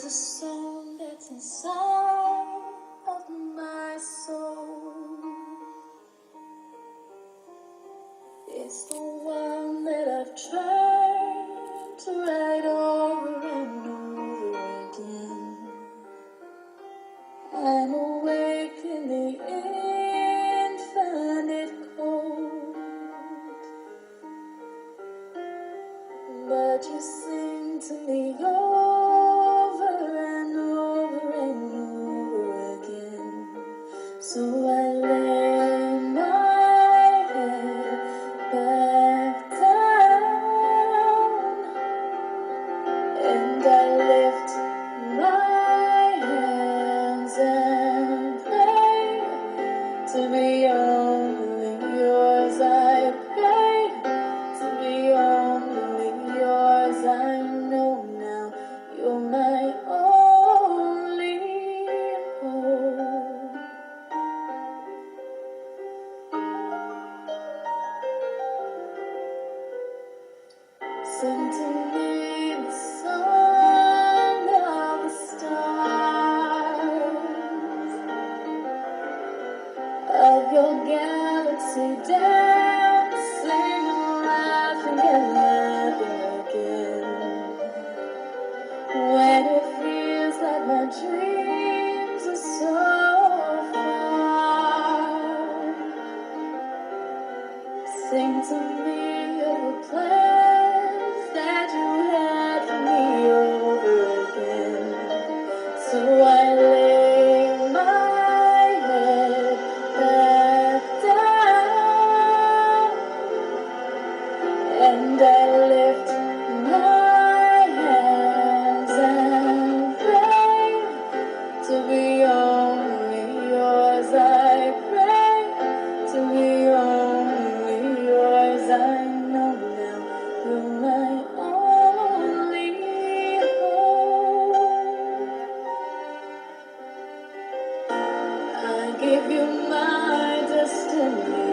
the song that's inside of my soul. It's the one that I've tried to write over and over again. I'm awake in the infinite cold, but you sing to me over and over and over again. So I lay my head back down and I lift my hands and pray to be only yours. I pray to be only yours. I know now you're my only hope. Sing to me the song of the stars, of your galaxy dancing and laughing again. When it feels like my dreams are so far, sing to me of the plans that you had for me over again. So I lay my head back down and I lift my hands and pray to be only yours. I pray to be only yours. I know now you're my only hope. I give you my destiny.